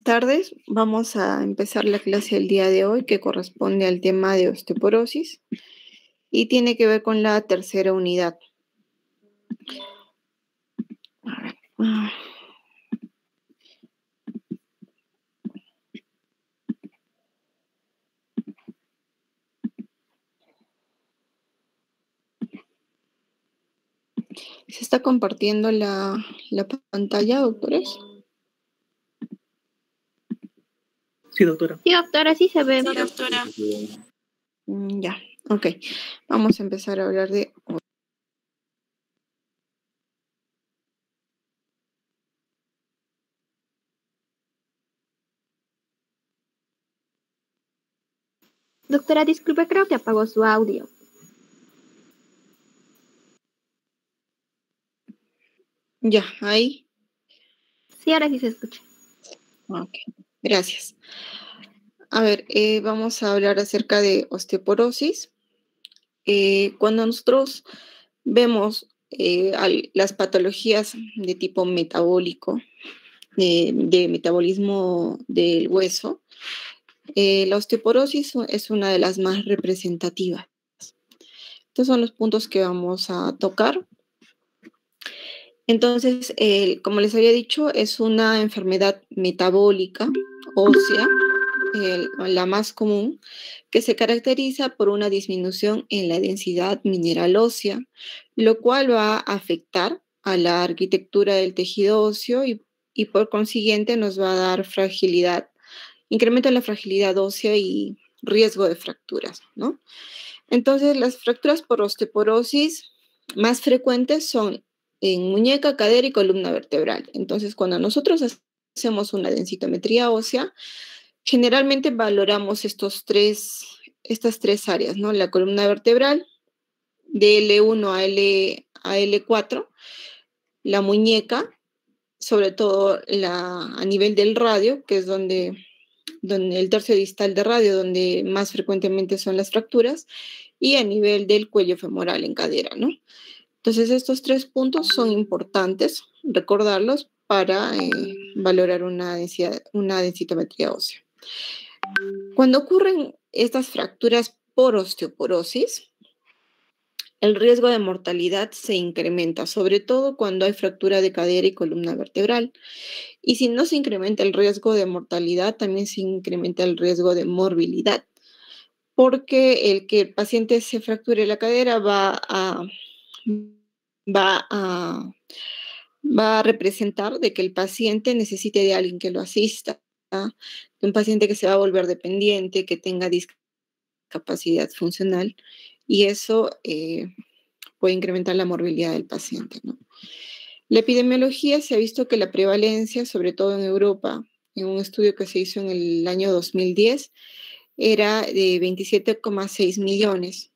tardes. Vamos a empezar la clase del día de hoy que corresponde al tema de osteoporosis y tiene que ver con la tercera unidad. ¿Se está compartiendo la pantalla, doctores? Sí, doctora. Sí, doctora, sí se ve. Sí, doctora. Ya, ok. Vamos a empezar a hablar de... Doctora, disculpe, creo que apagó su audio. Ya, ahí. Sí, ahora sí se escucha. Ok, gracias. A ver, vamos a hablar acerca de osteoporosis. Cuando nosotros vemos las patologías de tipo metabólico, de metabolismo del hueso, la osteoporosis es una de las más representativas. Estos son los puntos que vamos a tocar. Entonces, como les había dicho, es una enfermedad metabólica ósea, la más común, que se caracteriza por una disminución en la densidad mineral ósea, lo cual va a afectar a la arquitectura del tejido óseo y por consiguiente nos va a dar fragilidad, incremento en la fragilidad ósea y riesgo de fracturas, ¿no? Entonces, las fracturas por osteoporosis más frecuentes son en muñeca, cadera y columna vertebral. Entonces, cuando nosotros hacemos una densitometría ósea, generalmente valoramos estas tres áreas, ¿no? La columna vertebral, de L1 a L4, la muñeca, sobre todo a nivel del radio, que es donde el tercio distal de radio, donde más frecuentemente son las fracturas, y a nivel del cuello femoral en cadera, ¿no? Entonces, estos tres puntos son importantes recordarlos para valorar una densitometría ósea. Cuando ocurren estas fracturas por osteoporosis, el riesgo de mortalidad se incrementa, sobre todo cuando hay fractura de cadera y columna vertebral. Y si no se incrementa el riesgo de mortalidad, también se incrementa el riesgo de morbilidad, porque el que el paciente se fracture la cadera va a representar de que el paciente necesite de alguien que lo asista, de un paciente que se va a volver dependiente, que tenga discapacidad funcional, y eso puede incrementar la morbilidad del paciente, ¿no? La epidemiología se ha visto que la prevalencia, sobre todo en Europa, en un estudio que se hizo en el año 2010, era de 27,6 millones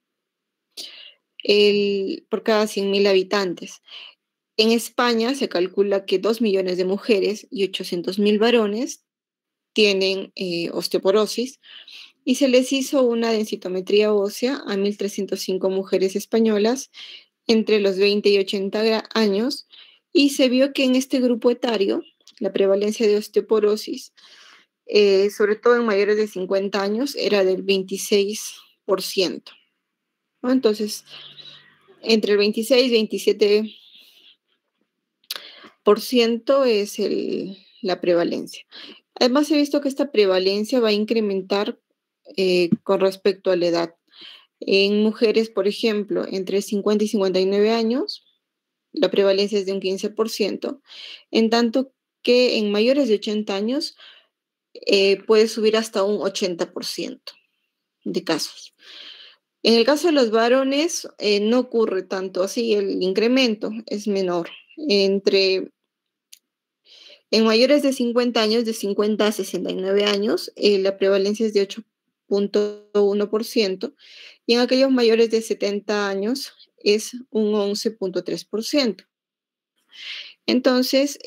por cada 100.000 habitantes. En España se calcula que 2 millones de mujeres y 800.000 varones tienen osteoporosis y se les hizo una densitometría ósea a 1.305 mujeres españolas entre los 20 y 80 años y se vio que en este grupo etario la prevalencia de osteoporosis, sobre todo en mayores de 50 años, era del 26%, ¿no? Entonces, entre el 26 y 27% es la prevalencia. Además, he visto que esta prevalencia va a incrementar con respecto a la edad. En mujeres, por ejemplo, entre 50 y 59 años, la prevalencia es de un 15%, en tanto que en mayores de 80 años puede subir hasta un 80% de casos. En el caso de los varones, no ocurre tanto así, el incremento es menor. En mayores de 50 años, de 50 a 69 años, la prevalencia es de 8,1%, y en aquellos mayores de 70 años es un 11,3%. Entonces,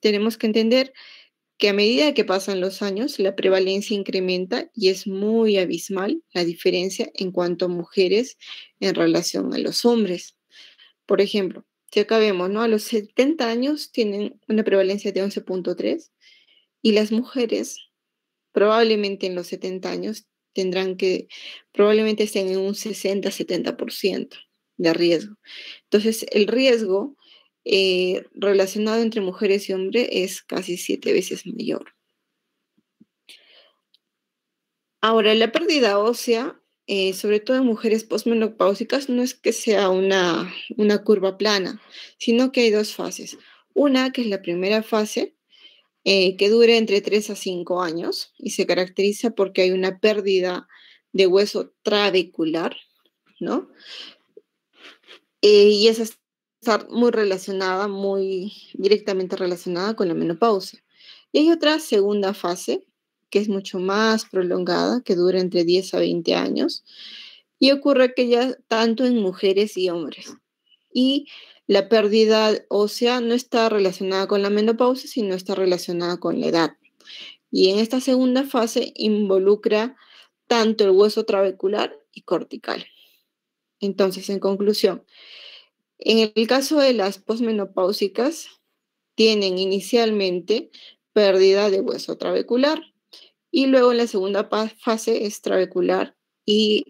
tenemos que entender que a medida que pasan los años, la prevalencia incrementa y es muy abismal la diferencia en cuanto a mujeres en relación a los hombres. Por ejemplo, si acá vemos, ¿no? A los 70 años tienen una prevalencia de 11,3 Y las mujeres, probablemente en los 70 años, probablemente estén en un 60-70% de riesgo. Entonces, el riesgo relacionado entre mujeres y hombres es casi 7 veces mayor. Ahora, la pérdida ósea, sobre todo en mujeres posmenopáusicas, no es que sea una curva plana, sino que hay dos fases. Una, que es la primera fase, que dura entre 3 a 5 años y se caracteriza porque hay una pérdida de hueso trabecular, ¿no? Y esa está muy directamente relacionada con la menopausia. Y hay otra segunda fase, que es mucho más prolongada, que dura entre 10 a 20 años, y ocurre que ya tanto en mujeres y hombres. Y la pérdida ósea no está relacionada con la menopausia, sino está relacionada con la edad. Y en esta segunda fase involucra tanto el hueso trabecular y cortical. Entonces, en conclusión, en el caso de las posmenopáusicas, tienen inicialmente pérdida de hueso trabecular y luego en la segunda fase es trabecular y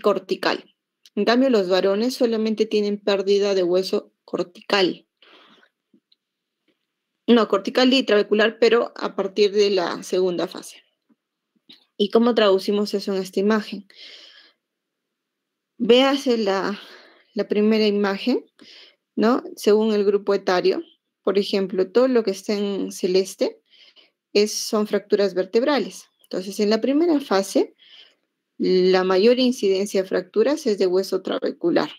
cortical. En cambio, los varones solamente tienen pérdida de hueso cortical. No, cortical y trabecular, pero a partir de la segunda fase. ¿Y cómo traducimos eso en esta imagen? Véase la primera imagen, ¿no? Según el grupo etario. Por ejemplo, todo lo que está en celeste son fracturas vertebrales. Entonces, en la primera fase, la mayor incidencia de fracturas es de hueso trabecular,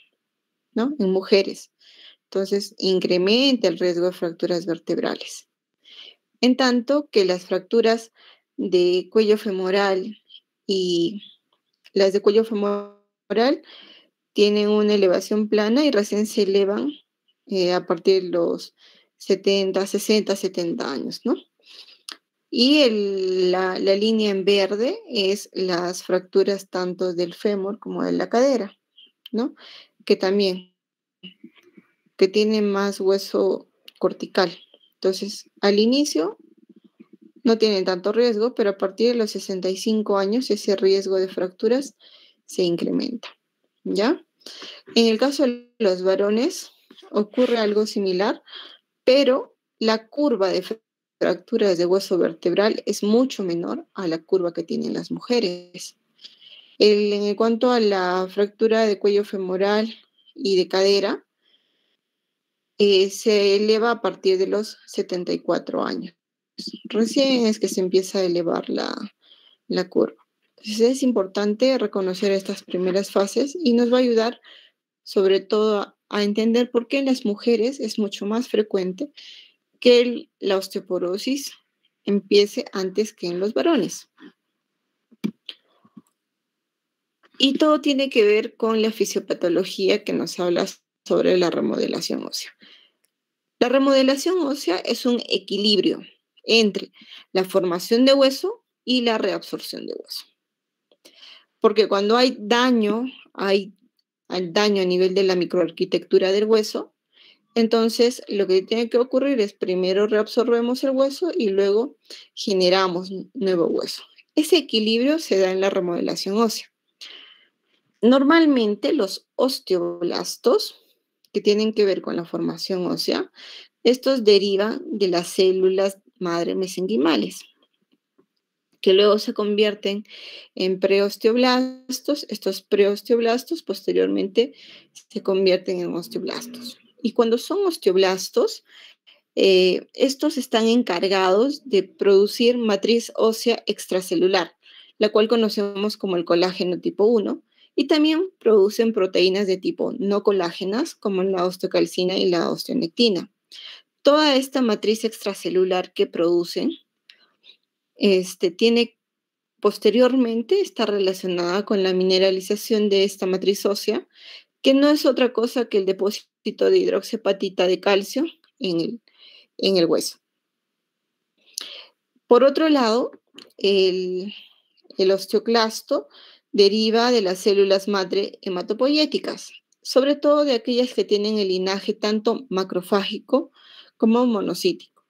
¿no? En mujeres. Entonces, incrementa el riesgo de fracturas vertebrales. En tanto que las fracturas de cuello femoral y las de cuello femoral tienen una elevación plana y recién se elevan a partir de los 70, 60, 70 años, ¿no? Y la línea en verde es las fracturas tanto del fémur como de la cadera, ¿no? Que tienen más hueso cortical. Entonces, al inicio no tienen tanto riesgo, pero a partir de los 65 años ese riesgo de fracturas se incrementa, ¿ya? En el caso de los varones ocurre algo similar, pero la curva de fracturas de hueso vertebral es mucho menor a la curva que tienen las mujeres. En cuanto a la fractura de cuello femoral y de cadera, se eleva a partir de los 74 años. Recién es que se empieza a elevar la curva. Entonces es importante reconocer estas primeras fases y nos va a ayudar sobre todo a entender por qué en las mujeres es mucho más frecuente que la osteoporosis empiece antes que en los varones. Y todo tiene que ver con la fisiopatología que nos habla sobre la remodelación ósea. La remodelación ósea es un equilibrio entre la formación de hueso y la reabsorción de hueso. Porque cuando hay daño a nivel de la microarquitectura del hueso, entonces lo que tiene que ocurrir es primero reabsorbemos el hueso y luego generamos nuevo hueso. Ese equilibrio se da en la remodelación ósea. Normalmente los osteoblastos, que tienen que ver con la formación ósea, estos derivan de las células madre mesenquimales, que luego se convierten en preosteoblastos. Estos preosteoblastos posteriormente se convierten en osteoblastos. Y cuando son osteoblastos, estos están encargados de producir matriz ósea extracelular, la cual conocemos como el colágeno tipo 1, y también producen proteínas de tipo no colágenas, como la osteocalcina y la osteonectina. Toda esta matriz extracelular que producen posteriormente está relacionada con la mineralización de esta matriz ósea, que no es otra cosa que el depósito de hidroxiapatita de calcio en el hueso. Por otro lado, el osteoclasto deriva de las células madre hematopoyéticas, sobre todo de aquellas que tienen el linaje tanto macrofágico como monocítico.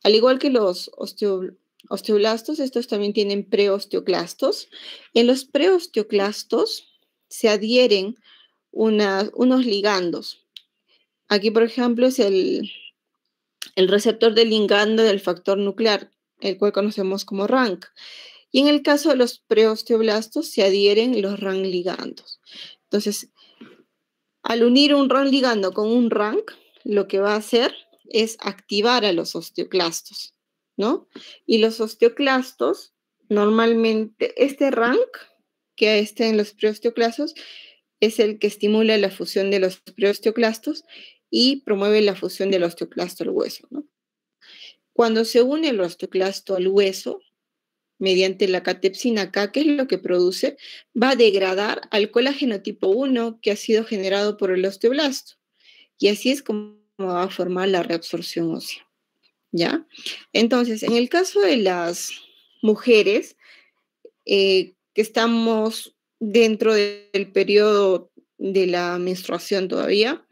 Al igual que los osteoblastos, estos también tienen preosteoclastos. En los preosteoclastos se adhieren unos ligandos. Aquí, por ejemplo, es el receptor del ligando del factor nuclear, el cual conocemos como RANK. Y en el caso de los preosteoblastos se adhieren los RANK ligandos. Entonces, al unir un RANK ligando con un RANK, lo que va a hacer es activar a los osteoclastos, ¿no? Y los osteoclastos, normalmente, este RANK que está en los preosteoclastos es el que estimula la fusión de los preosteoclastos y promueve la fusión del osteoclasto al hueso, ¿no? Cuando se une el osteoclasto al hueso, mediante la catepsina K, que es lo que produce, va a degradar al colágeno tipo 1 que ha sido generado por el osteoblasto. Y así es como va a formar la reabsorción ósea, ¿ya? Entonces, en el caso de las mujeres que estamos dentro del periodo de la menstruación todavía,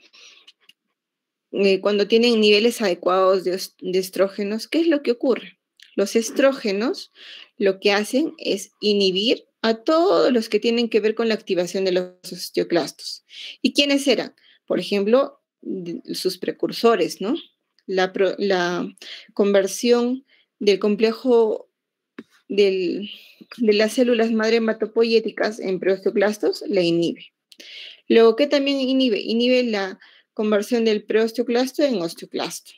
cuando tienen niveles adecuados de estrógenos, ¿qué es lo que ocurre? Los estrógenos lo que hacen es inhibir a todos los que tienen que ver con la activación de los osteoclastos. ¿Y quiénes eran? Por ejemplo, sus precursores, ¿no? La conversión del complejo de las células madre hematopoyéticas en preosteoclastos la inhibe. Luego, ¿qué también inhibe? Inhibe la conversión del preosteoclasto en osteoclasto.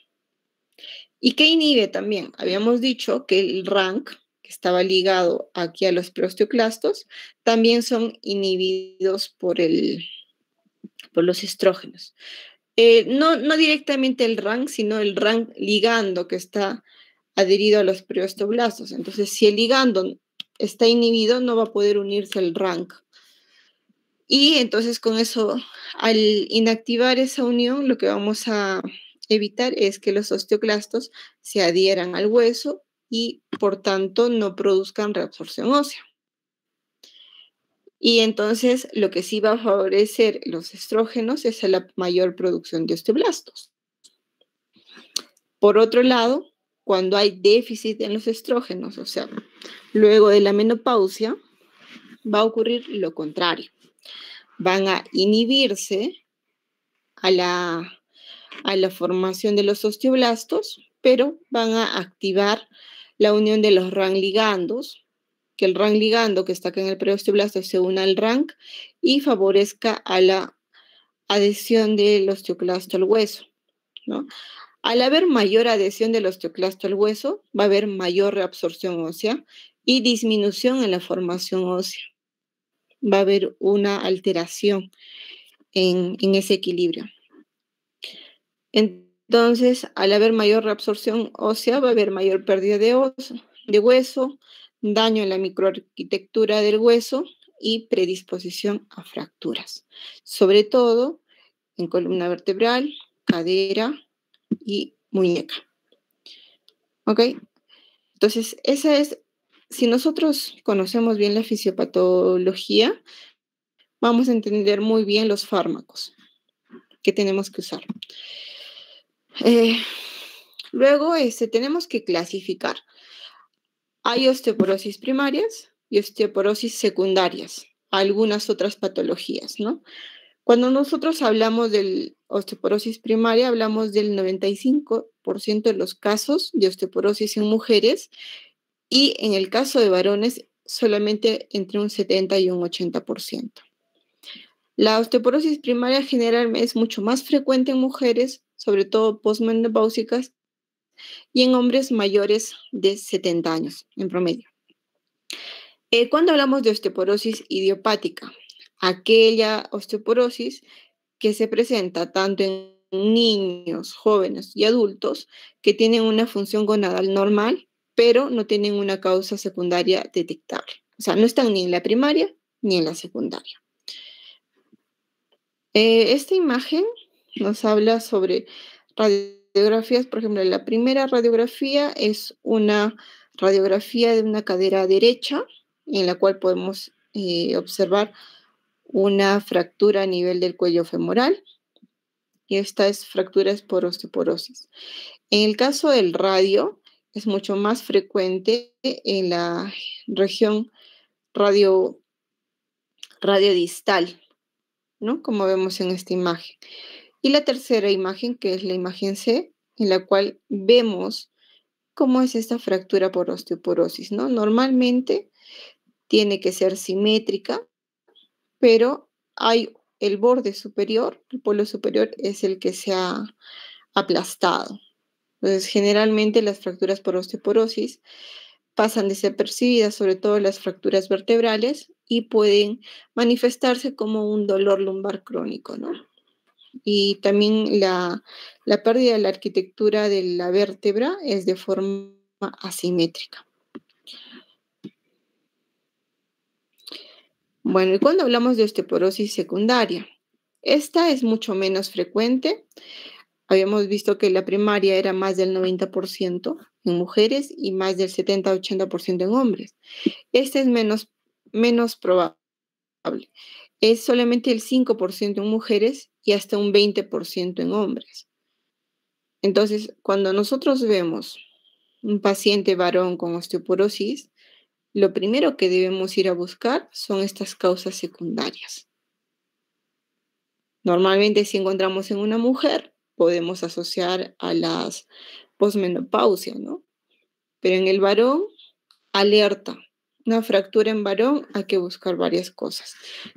¿Y qué inhibe también? Habíamos dicho que el RANK, que estaba ligado aquí a los preosteoclastos, también son inhibidos por los estrógenos. No directamente el RANK, sino el RANK ligando que está adherido a los preosteoblastos. Entonces, si el ligando está inhibido, no va a poder unirse al RANK. Y entonces con eso, al inactivar esa unión, lo que vamos a evitar es que los osteoclastos se adhieran al hueso y por tanto no produzcan reabsorción ósea. Y entonces lo que sí va a favorecer los estrógenos es la mayor producción de osteoblastos. Por otro lado, cuando hay déficit en los estrógenos, o sea, luego de la menopausia, va a ocurrir lo contrario. Van a inhibirse a la formación de los osteoblastos, pero van a activar la unión de los RANK ligandos, que el RANK ligando que está acá en el preosteoblasto se una al RANK y favorezca a la adhesión del osteoclasto al hueso, ¿no? Al haber mayor adhesión del osteoclasto al hueso, va a haber mayor reabsorción ósea y disminución en la formación ósea. Va a haber una alteración en ese equilibrio. Entonces, al haber mayor reabsorción ósea, va a haber mayor pérdida de hueso, daño en la microarquitectura del hueso y predisposición a fracturas, sobre todo en columna vertebral, cadera y muñeca. ¿Ok? Entonces, si nosotros conocemos bien la fisiopatología, vamos a entender muy bien los fármacos que tenemos que usar. Luego, tenemos que clasificar. Hay osteoporosis primarias y osteoporosis secundarias, algunas otras patologías, ¿no? Cuando nosotros hablamos de osteoporosis primaria, hablamos del 95% de los casos de osteoporosis en mujeres y en el caso de varones solamente entre un 70 y un 80%. La osteoporosis primaria generalmente es mucho más frecuente en mujeres, sobre todo posmenopáusicas, y en hombres mayores de 70 años en promedio. Cuando hablamos de osteoporosis idiopática, aquella osteoporosis que se presenta tanto en niños, jóvenes y adultos que tienen una función gonadal normal, pero no tienen una causa secundaria detectable. O sea, no están ni en la primaria ni en la secundaria. Esta imagen nos habla sobre radiografías. Por ejemplo, la primera radiografía es una radiografía de una cadera derecha, en la cual podemos observar una fractura a nivel del cuello femoral. Y esta fractura es por osteoporosis. En el caso del radio, es mucho más frecuente en la región radiodistal, ¿no? Como vemos en esta imagen. Y la tercera imagen, que es la imagen C, en la cual vemos cómo es esta fractura por osteoporosis, ¿no? Normalmente tiene que ser simétrica, pero hay el borde superior, el polo superior es el que se ha aplastado. Entonces, generalmente las fracturas por osteoporosis pasan desapercibidas, sobre todo las fracturas vertebrales, y pueden manifestarse como un dolor lumbar crónico, ¿no? Y también la pérdida de la arquitectura de la vértebra es de forma asimétrica. Bueno, y cuando hablamos de osteoporosis secundaria, esta es mucho menos frecuente. Habíamos visto que la primaria era más del 90% en mujeres y más del 70-80% en hombres. Esta es menos probable. Es solamente el 5% en mujeres y hasta un 20% en hombres. Entonces, cuando nosotros vemos un paciente varón con osteoporosis, lo primero que debemos ir a buscar son estas causas secundarias. Normalmente, si encontramos en una mujer, podemos asociar a las posmenopausia, ¿no? Pero en el varón, alerta. Una fractura en varón, hay que buscar varias cosas.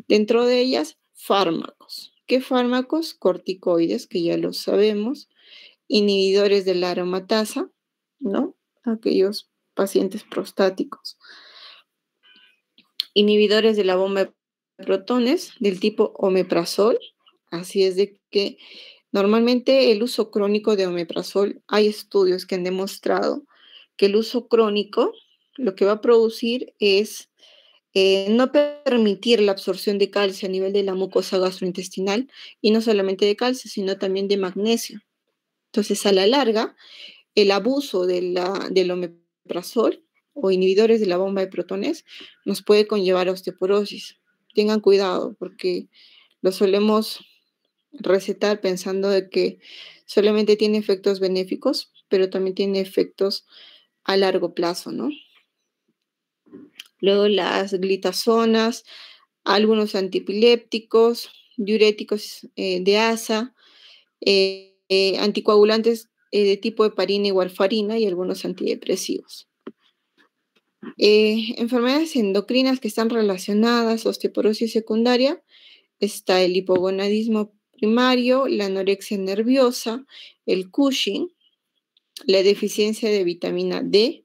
Dentro de ellas, fármacos. ¿Qué fármacos? Corticoides, que ya lo sabemos. Inhibidores de la aromatasa, ¿no? Aquellos pacientes prostáticos. Inhibidores de la bomba de protones del tipo omeprazol. Así es de que normalmente el uso crónico de omeprazol, hay estudios que han demostrado que el uso crónico lo que va a producir es no permitir la absorción de calcio a nivel de la mucosa gastrointestinal, y no solamente de calcio, sino también de magnesio. Entonces, a la larga, el abuso del omeprazol o inhibidores de la bomba de protones nos puede conllevar a osteoporosis. Tengan cuidado porque lo solemos recetar pensando de que solamente tiene efectos benéficos, pero también tiene efectos a largo plazo, ¿no? Luego las glitazonas, algunos antipilépticos, diuréticos de asa, anticoagulantes de tipo heparina y warfarina y algunos antidepresivos. Enfermedades endocrinas que están relacionadas a osteoporosis secundaria, está el hipogonadismo primario, la anorexia nerviosa, el Cushing, la deficiencia de vitamina D,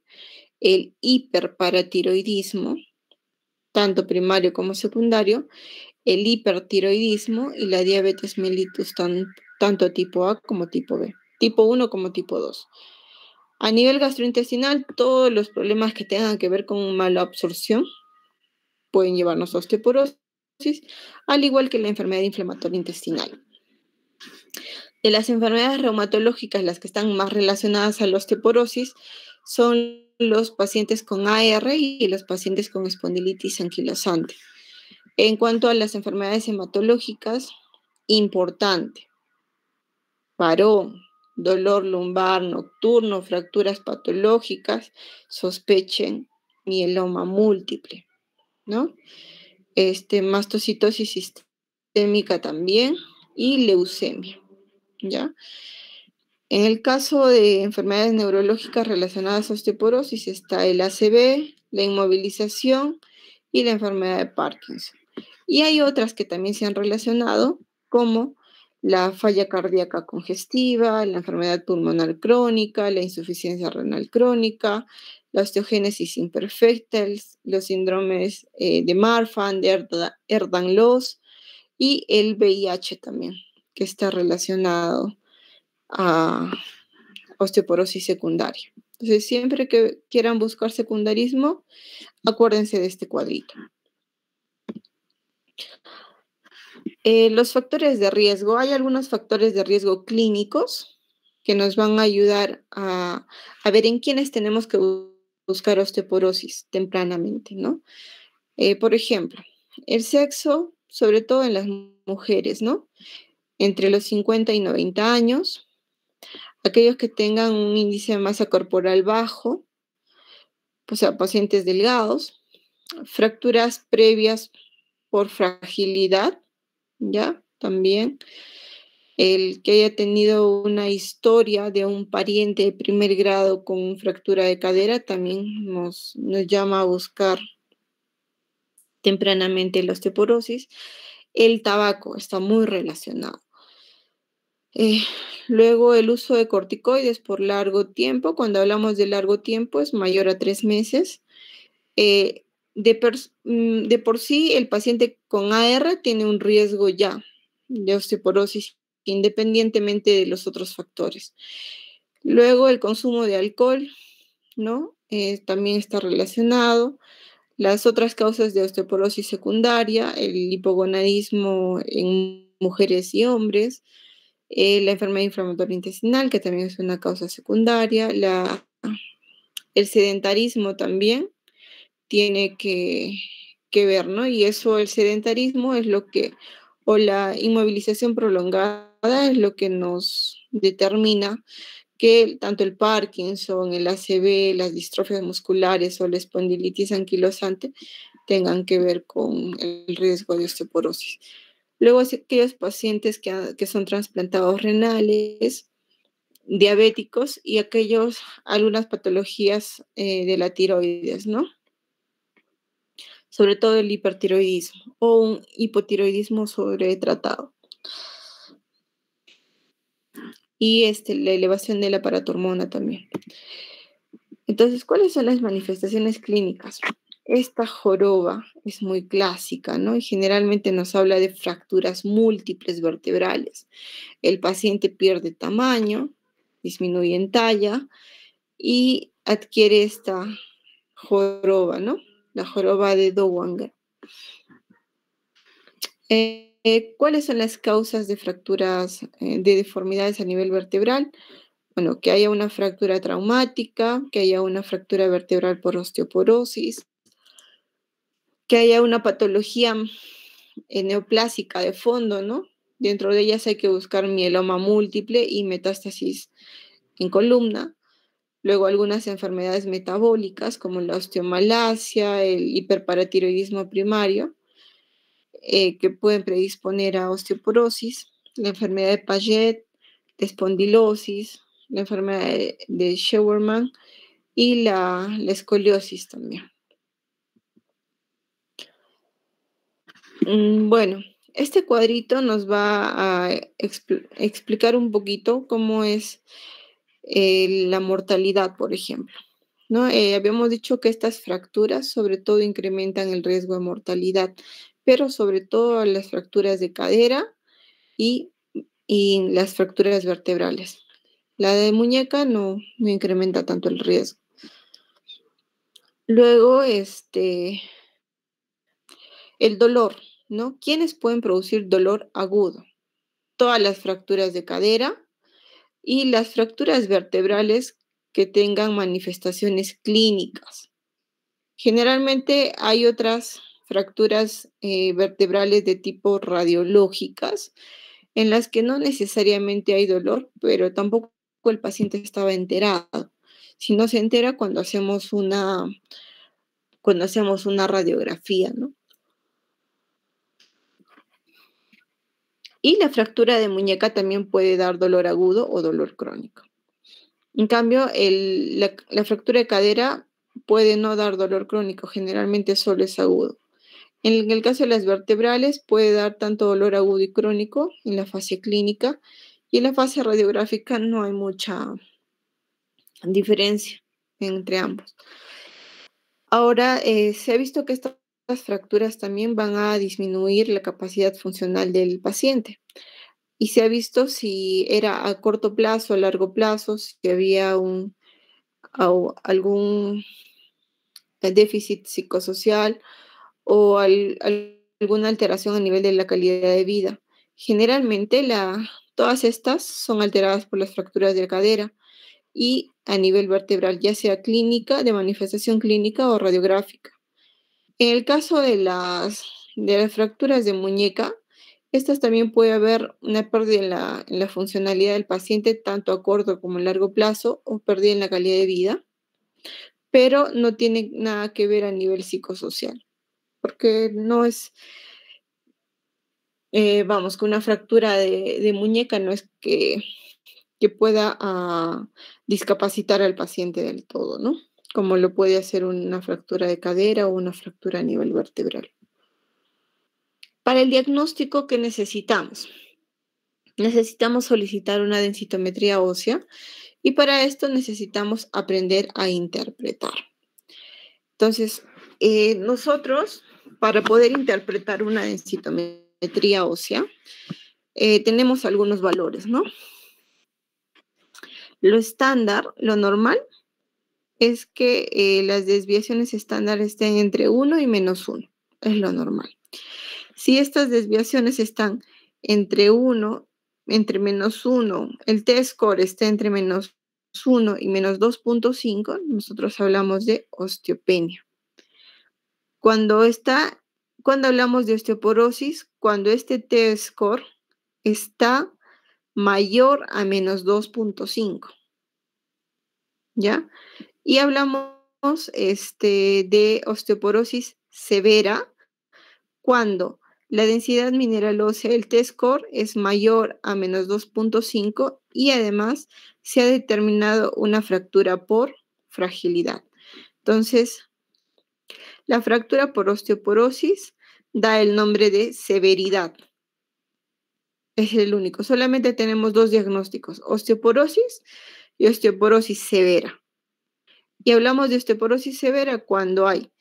el hiperparatiroidismo, tanto primario como secundario, el hipertiroidismo y la diabetes mellitus, tanto tipo A como tipo B, tipo 1 como tipo 2. A nivel gastrointestinal, todos los problemas que tengan que ver con mala absorción pueden llevarnos a osteoporosis, al igual que la enfermedad inflamatoria intestinal. De las enfermedades reumatológicas, las que están más relacionadas a la osteoporosis son los pacientes con AR y los pacientes con espondilitis anquilosante. En cuanto a las enfermedades hematológicas, importante, varón, dolor lumbar nocturno, fracturas patológicas, sospechen mieloma múltiple, ¿no? Mastocitosis sistémica también y leucemia, ¿ya? En el caso de enfermedades neurológicas relacionadas a osteoporosis está el ACV, la inmovilización y la enfermedad de Parkinson. Y hay otras que también se han relacionado, como la falla cardíaca congestiva, la enfermedad pulmonar crónica, la insuficiencia renal crónica, la osteogénesis imperfecta, los síndromes de Marfan, de Ehlers-Danlos y el VIH también, que está relacionado a osteoporosis secundaria. Entonces, siempre que quieran buscar secundarismo, acuérdense de este cuadrito. Los factores de riesgo. Hay algunos factores de riesgo clínicos que nos van a ayudar a ver en quiénes tenemos que buscar osteoporosis tempranamente, ¿no? Por ejemplo, el sexo, sobre todo en las mujeres, ¿no? Entre los 50 y 90 años. aquellos que tengan un índice de masa corporal bajo, o sea, pacientes delgados, fracturas previas por fragilidad, ¿ya? También el que haya tenido una historia de un pariente de primer grado con fractura de cadera también nos llama a buscar tempranamente la osteoporosis. El tabaco está muy relacionado. Luego el uso de corticoides por largo tiempo. Cuando hablamos de largo tiempo es mayor a 3 meses. De por sí el paciente con AR tiene un riesgo ya de osteoporosis independientemente de los otros factores. Luego el consumo de alcohol, ¿no? También está relacionado. Las otras causas de osteoporosis secundaria, el hipogonadismo en mujeres y hombres, la enfermedad inflamatoria intestinal, que también es una causa secundaria, el sedentarismo también tiene que ver, ¿no? Y eso, el sedentarismo es lo que, o la inmovilización prolongada es lo que nos determina que tanto el Parkinson, el ACV, las distrofias musculares o la espondilitis anquilosante tengan que ver con el riesgo de osteoporosis. Luego, aquellos pacientes que son trasplantados renales, diabéticos y algunas patologías de la tiroides, ¿no? Sobre todo el hipertiroidismo o un hipotiroidismo sobretratado. Y la elevación de la paratormona también. Entonces, ¿cuáles son las manifestaciones clínicas? Esta joroba es muy clásica, ¿no? Y generalmente nos habla de fracturas múltiples vertebrales. El paciente pierde tamaño, disminuye en talla y adquiere esta joroba, ¿no? La joroba de Dowager. ¿Cuáles son las causas de fracturas, de deformidades a nivel vertebral? Bueno, que haya una fractura traumática, que haya una fractura vertebral por osteoporosis, que haya una patología neoplásica de fondo, ¿no? Dentro de ellas hay que buscar mieloma múltiple y metástasis en columna. Luego algunas enfermedades metabólicas como la osteomalacia, el hiperparatiroidismo primario, que pueden predisponer a osteoporosis, la enfermedad de Paget, la espondilosis, la enfermedad de Scheuermann y la escoliosis también. Bueno, este cuadrito nos va a explicar un poquito cómo es la mortalidad, por ejemplo, ¿no? Habíamos dicho que estas fracturas sobre todo incrementan el riesgo de mortalidad, pero sobre todo las fracturas de cadera y las fracturas vertebrales. La de muñeca no incrementa tanto el riesgo. Luego, el dolor, ¿no? ¿Quiénes pueden producir dolor agudo? Todas las fracturas de cadera y las fracturas vertebrales que tengan manifestaciones clínicas. Generalmente hay otras fracturas vertebrales de tipo radiológicas en las que no necesariamente hay dolor, pero tampoco el paciente estaba enterado. Si no se entera cuando hacemos una radiografía, ¿no? Y la fractura de muñeca también puede dar dolor agudo o dolor crónico. En cambio, la fractura de cadera puede no dar dolor crónico, generalmente solo es agudo. En el caso de las vertebrales puede dar tanto dolor agudo y crónico en la fase clínica y en la fase radiográfica no hay mucha diferencia entre ambos. Ahora, se ha visto que estas fracturas también van a disminuir la capacidad funcional del paciente. Y se ha visto si era a corto plazo, a largo plazo, si había algún déficit psicosocial o alguna alteración a nivel de la calidad de vida. Generalmente todas estas son alteradas por las fracturas de la cadera y a nivel vertebral, ya sea clínica, de manifestación clínica o radiográfica. En el caso de las fracturas de muñeca, Estas también puede haber una pérdida en la funcionalidad del paciente, tanto a corto como a largo plazo, o pérdida en la calidad de vida, pero no tiene nada que ver a nivel psicosocial, porque no es, vamos, que una fractura de muñeca no es que pueda discapacitar al paciente del todo, ¿no? Como lo puede hacer una fractura de cadera o una fractura a nivel vertebral. Para el diagnóstico, ¿qué necesitamos? Necesitamos solicitar una densitometría ósea y para esto necesitamos aprender a interpretar. Entonces, nosotros, para poder interpretar una densitometría ósea, tenemos algunos valores, ¿no? Lo estándar, lo normal, es que las desviaciones estándar estén entre 1 y -1. Es lo normal. Si estas desviaciones están entre 1, entre -1, el T-score está entre -1 y -2.5, nosotros hablamos de osteopenia. Cuando hablamos de osteoporosis, cuando este T-score está mayor a -2.5, ¿ya? Y hablamos de osteoporosis severa cuando la densidad mineral ósea, el T-score, es mayor a -2.5 y además se ha determinado una fractura por fragilidad. Entonces, la fractura por osteoporosis da el nombre de severidad. Es el único. Solamente tenemos dos diagnósticos, osteoporosis y osteoporosis severa. Y hablamos de osteoporosis severa cuando hay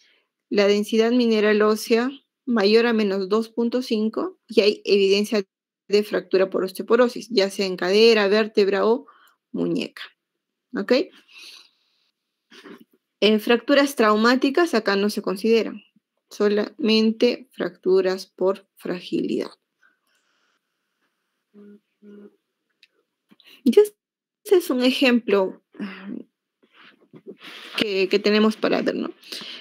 la densidad mineral ósea mayor a -2.5 y hay evidencia de fractura por osteoporosis, ya sea en cadera, vértebra o muñeca. ¿Ok? Fracturas traumáticas acá no se consideran, solamente fracturas por fragilidad. Y este es un ejemplo que tenemos para ver, ¿no?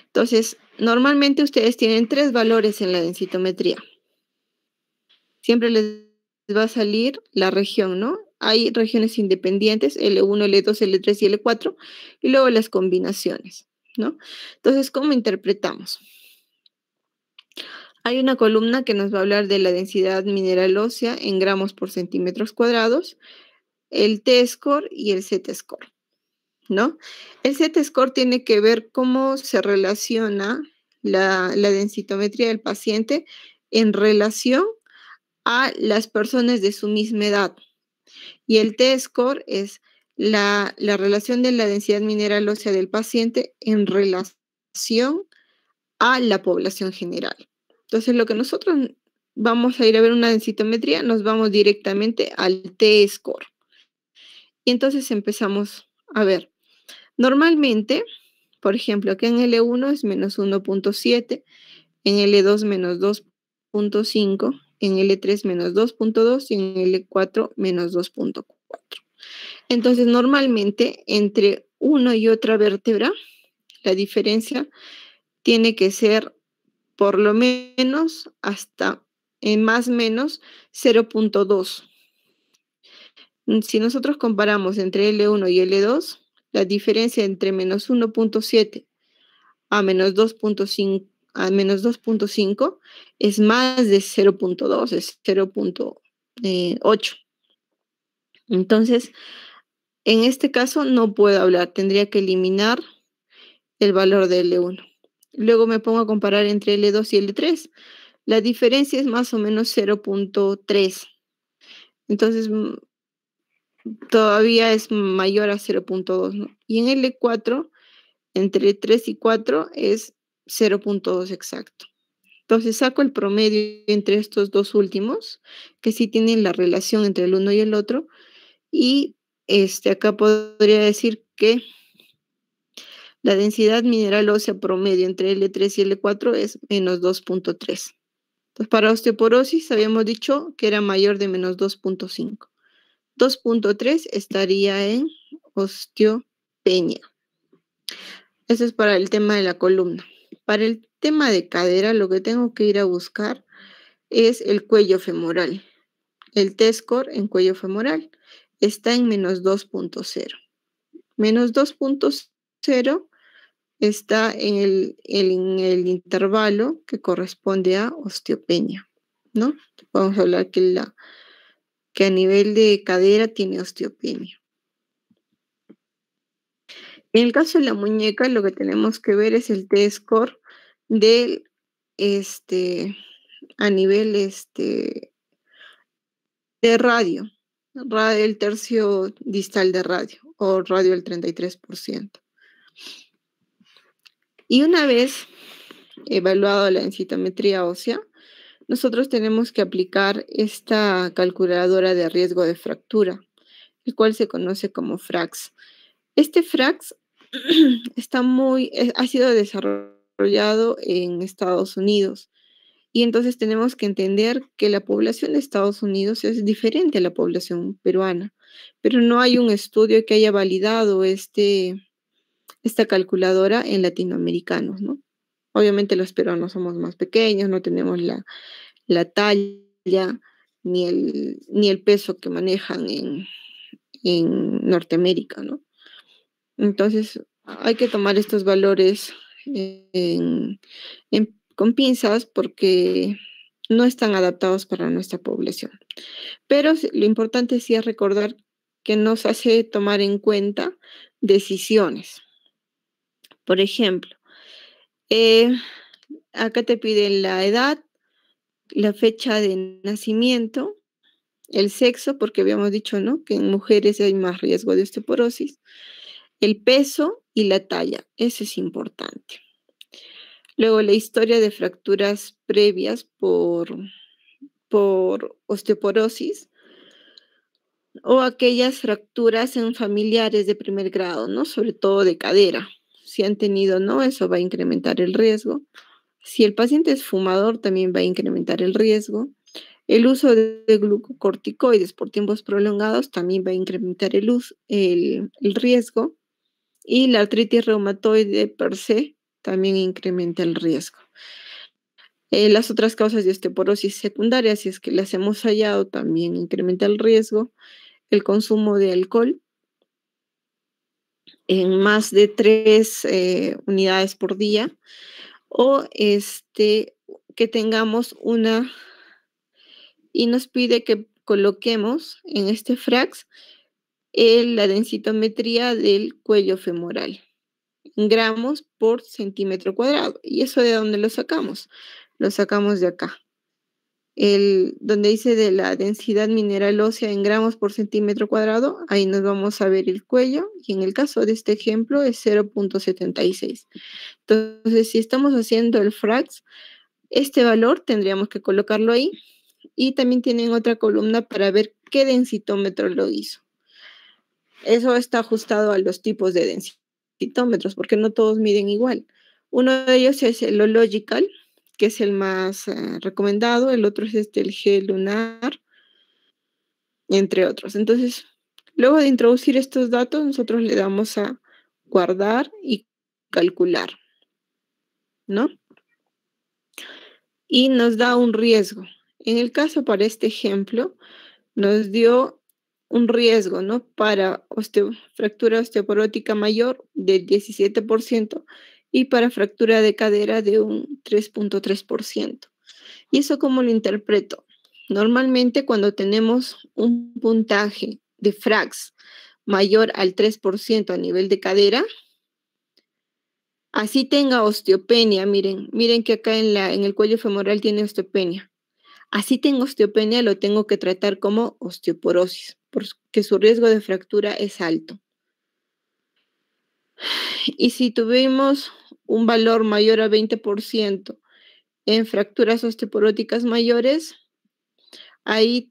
Entonces, normalmente ustedes tienen 3 valores en la densitometría. Siempre les va a salir la región, ¿no? Hay regiones independientes, L1, L2, L3 y L4, y luego las combinaciones, ¿no? Entonces, ¿cómo interpretamos? Hay una columna que nos va a hablar de la densidad mineral ósea en gramos por centímetros cuadrados, el T-score y el Z-score, ¿no? El Z-score tiene que ver cómo se relaciona la densitometría del paciente en relación a las personas de su misma edad. Y el T-score es la relación de la densidad mineral ósea del paciente en relación a la población general. Entonces, lo que nosotros vamos a ir a ver una densitometría, nos vamos directamente al T-score. Y entonces empezamos a ver. Normalmente, por ejemplo, aquí en L1 es -1.7, en L2 -2.5, en L3 -2.2 y en L4 -2.4. Entonces, normalmente, entre una y otra vértebra, la diferencia tiene que ser por lo menos hasta más o menos 0.2. Si nosotros comparamos entre L1 y L2, la diferencia entre -1.7 a -2.5 es más de 0.2, es 0.8. Entonces, en este caso no puedo hablar, tendría que eliminar el valor de L1. Luego me pongo a comparar entre L2 y L3. La diferencia es más o menos 0.3. Entonces, todavía es mayor a 0.2, ¿no? Y en L4, entre 3 y 4 es 0.2 exacto. Entonces saco el promedio entre estos dos últimos, que sí tienen la relación entre el uno y el otro, y acá podría decir que la densidad mineral ósea promedio entre L3 y L4 es -2.3. Entonces, para osteoporosis habíamos dicho que era mayor de -2.5. 2.3 estaría en osteopenia. Eso es para el tema de la columna. Para el tema de cadera, lo que tengo que ir a buscar es el cuello femoral. El T-score en cuello femoral está en menos 2.0. Menos 2.0 está en el intervalo que corresponde a osteopenia, ¿no? Vamos a hablar que a nivel de cadera tiene osteopenia. En el caso de la muñeca, lo que tenemos que ver es el T-score del, a nivel de radio, el tercio distal de radio, o radio del 33%. Y una vez evaluado la densitometría ósea, nosotros tenemos que aplicar esta calculadora de riesgo de fractura, el cual se conoce como FRAX. Este FRAX ha sido desarrollado en Estados Unidos. Y entonces tenemos que entender que la población de Estados Unidos es diferente a la población peruana, pero no hay un estudio que haya validado esta calculadora en latinoamericanos, ¿no? Obviamente los peruanos somos más pequeños, no tenemos la talla ni el peso que manejan en Norteamérica, ¿no? Entonces hay que tomar estos valores con pinzas porque no están adaptados para nuestra población. Pero lo importante sí es recordar que nos hace tomar en cuenta decisiones. Por ejemplo, acá te piden la edad, la fecha de nacimiento, el sexo, porque habíamos dicho, ¿no?, que en mujeres hay más riesgo de osteoporosis, el peso y la talla. Eso es importante. Luego, la historia de fracturas previas por osteoporosis o aquellas fracturas en familiares de primer grado, ¿no? Sobre todo de cadera. Si han tenido, ¿no? Eso va a incrementar el riesgo. Si el paciente es fumador, también va a incrementar el riesgo. El uso de glucocorticoides por tiempos prolongados también va a incrementar el riesgo. Y la artritis reumatoide per se también incrementa el riesgo. Las otras causas de osteoporosis secundaria, si es que las hemos hallado, también incrementa el riesgo. El consumo de alcohol en más de 3 unidades por día, o que tengamos y nos pide que coloquemos en este FRAX la densitometría del cuello femoral, en gramos por centímetro cuadrado. ¿Y eso de dónde lo sacamos? Lo sacamos de acá. Donde dice de la densidad mineral ósea en gramos por centímetro cuadrado, ahí nos vamos a ver el cuello, y en el caso de este ejemplo es 0.76. Entonces, si estamos haciendo el FRAX, este valor tendríamos que colocarlo ahí, y también tienen otra columna para ver qué densitómetro lo hizo. Eso está ajustado a los tipos de densitómetros, porque no todos miden igual. Uno de ellos es el Logical, que es el más recomendado. El otro es el G-Lunar, entre otros. Entonces, luego de introducir estos datos, nosotros le damos a guardar y calcular, ¿no? Y nos da un riesgo. En el caso para este ejemplo, nos dio un riesgo, ¿no?, para fractura osteoporótica mayor del 17% y para fractura de cadera de un 3.3%. ¿Y eso cómo lo interpreto? Normalmente cuando tenemos un puntaje de FRAX mayor al 3% a nivel de cadera, así tenga osteopenia, miren que acá en el cuello femoral tiene osteopenia. Así tengo osteopenia, lo tengo que tratar como osteoporosis, porque su riesgo de fractura es alto. Y si tuvimos un valor mayor a 20% en fracturas osteoporóticas mayores, ahí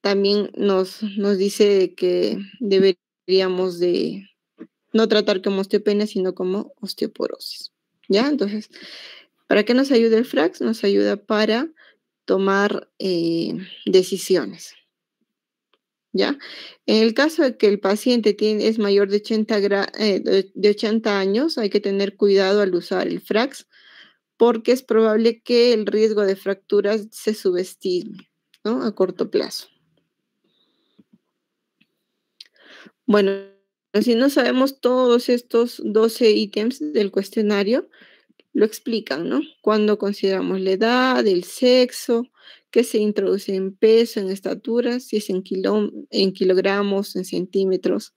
también nos dice que deberíamos de no tratar como osteopenia, sino como osteoporosis. ¿Ya? Entonces, ¿para qué nos ayuda el FRAX? Nos ayuda para tomar decisiones. ¿Ya? En el caso de que el paciente es mayor de 80 años, hay que tener cuidado al usar el FRAX, porque es probable que el riesgo de fracturas se subestime, ¿no? A corto plazo. Bueno, si no sabemos todos estos 12 ítems del cuestionario, lo explican, ¿no? Cuando consideramos la edad, el sexo, qué se introduce en peso, en estatura, si es en kilogramos, en centímetros.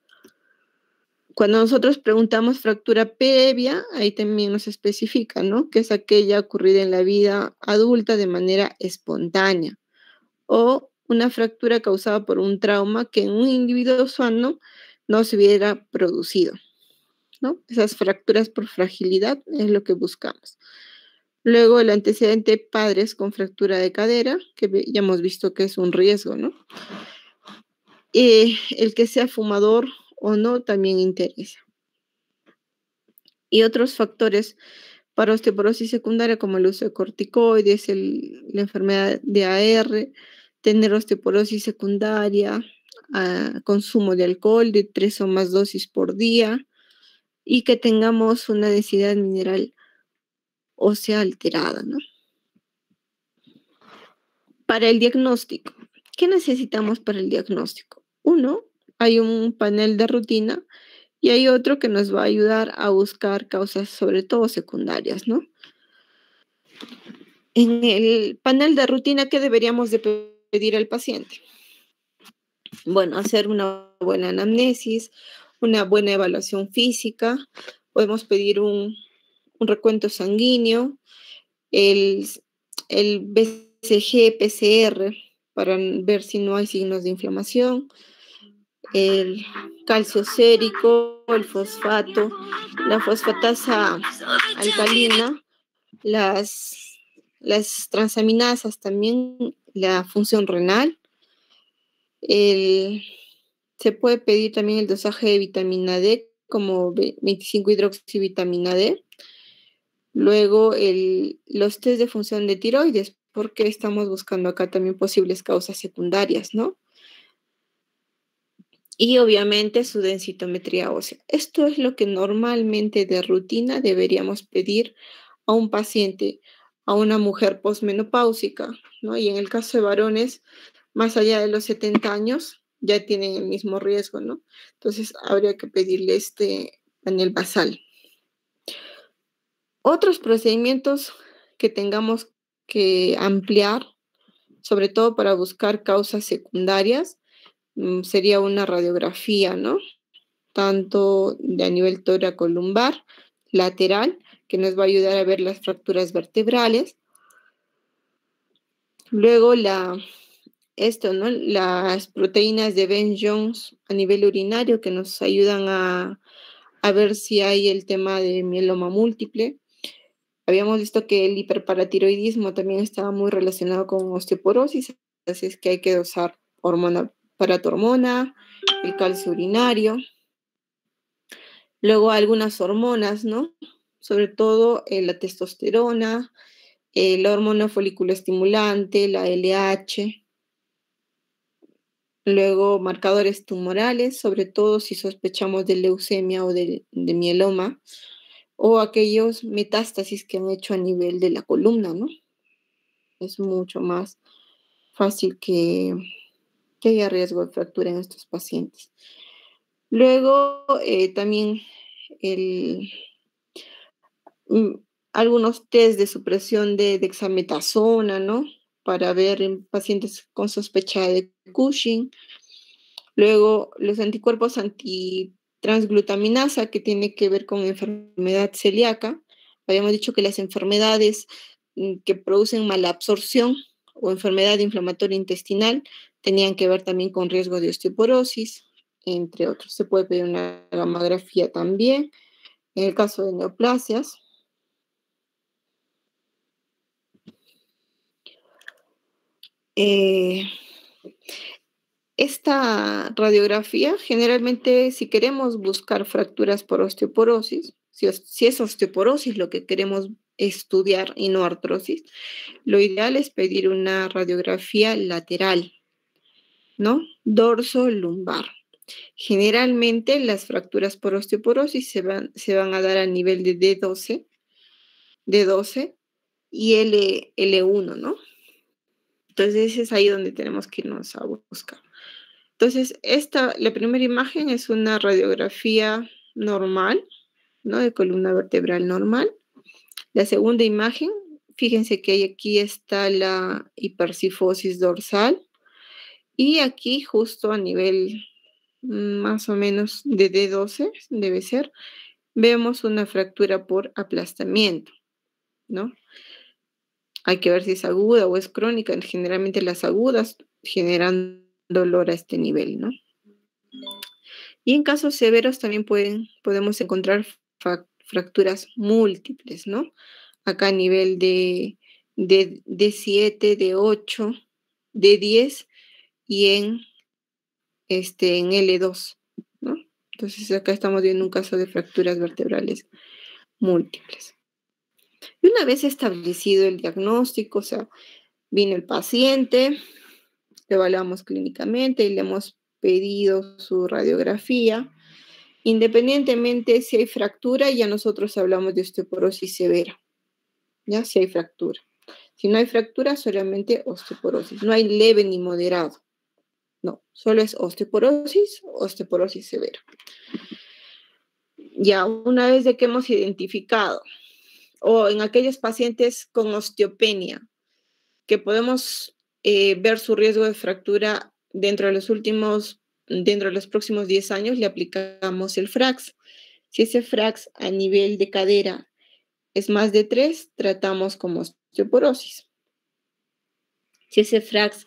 Cuando nosotros preguntamos fractura previa, ahí también nos especifica, ¿no? Que es aquella ocurrida en la vida adulta de manera espontánea. O una fractura causada por un trauma que en un individuo sano no se hubiera producido, ¿no? Esas fracturas por fragilidad es lo que buscamos. Luego el antecedente padres con fractura de cadera, que ya hemos visto que es un riesgo, ¿no? El que sea fumador o no también interesa. Y otros factores para osteoporosis secundaria como el uso de corticoides, la enfermedad de AR, tener osteoporosis secundaria, consumo de alcohol de 3 o más dosis por día y que tengamos una densidad mineral ósea alterada, ¿no? Para el diagnóstico, ¿qué necesitamos para el diagnóstico? Uno, hay un panel de rutina y hay otro que nos va a ayudar a buscar causas, sobre todo secundarias, ¿no? En el panel de rutina, ¿qué deberíamos de pedir al paciente? Bueno, hacer una buena anamnesis, una buena evaluación física, podemos pedir un recuento sanguíneo, el BCG, PCR, para ver si no hay signos de inflamación, el calcio sérico, el fosfato, la fosfatasa alcalina, las transaminasas también, la función renal. Se puede pedir también el dosaje de vitamina D, como 25-hidroxivitamina D. Luego los test de función de tiroides, porque estamos buscando acá también posibles causas secundarias, ¿no? Y obviamente su densitometría ósea. Esto es lo que normalmente de rutina deberíamos pedir a un paciente, a una mujer posmenopáusica, ¿no? Y en el caso de varones, más allá de los 70 años, ya tienen el mismo riesgo, ¿no? Entonces habría que pedirle este panel basal. Otros procedimientos que tengamos que ampliar, sobre todo para buscar causas secundarias, sería una radiografía, ¿no? Tanto a nivel tóraco-lumbar, lateral, que nos va a ayudar a ver las fracturas vertebrales. Luego las proteínas de Ben-Jones a nivel urinario que nos ayudan a ver si hay el tema de mieloma múltiple. Habíamos visto que el hiperparatiroidismo también estaba muy relacionado con osteoporosis, así es que hay que dosar paratormona, el calcio urinario. Luego algunas hormonas, ¿no? Sobre todo la testosterona, la hormona folículo estimulante, la LH. Luego marcadores tumorales, sobre todo si sospechamos de leucemia o de mieloma, o aquellos metástasis que han hecho a nivel de la columna, ¿no? Es mucho más fácil que haya riesgo de fractura en estos pacientes. Luego también algunos test de supresión de dexametasona, ¿no? Para ver en pacientes con sospecha de Cushing. Luego los anticuerpos antitransglutaminasa, que tiene que ver con enfermedad celíaca. Habíamos dicho que las enfermedades que producen malabsorción o enfermedad inflamatoria intestinal tenían que ver también con riesgo de osteoporosis, entre otros. Se puede pedir una gamografía también. En el caso de neoplasias. Esta radiografía, generalmente, si queremos buscar fracturas por osteoporosis, si es osteoporosis lo que queremos estudiar y no artrosis, lo ideal es pedir una radiografía lateral, ¿no? Dorso lumbar. Generalmente las fracturas por osteoporosis se van a dar a nivel de D12, y L1, ¿no? Entonces es ahí donde tenemos que irnos a buscar. Entonces, la primera imagen es una radiografía normal, ¿no? De columna vertebral normal. La segunda imagen, fíjense que aquí está la hipercifosis dorsal y aquí justo a nivel más o menos de D12, debe ser, vemos una fractura por aplastamiento, ¿no? Hay que ver si es aguda o es crónica. Generalmente las agudas generan dolor a este nivel, ¿no? Y en casos severos también podemos encontrar fracturas múltiples, ¿no? Acá a nivel de D7, D8, D10 y en L2, ¿no? Entonces acá estamos viendo un caso de fracturas vertebrales múltiples. Y una vez establecido el diagnóstico, o sea, vino el paciente, lo evaluamos clínicamente y le hemos pedido su radiografía. Independientemente si hay fractura, ya nosotros hablamos de osteoporosis severa, ¿ya? Si hay fractura. Si no hay fractura, solamente osteoporosis. No hay leve ni moderado. No, solo es osteoporosis severa. Ya, una vez de que hemos identificado, o en aquellos pacientes con osteopenia, que podemos ver su riesgo de fractura dentro de los próximos 10 años, le aplicamos el FRAX. Si ese FRAX a nivel de cadera es más de 3, tratamos como osteoporosis. Si ese FRAX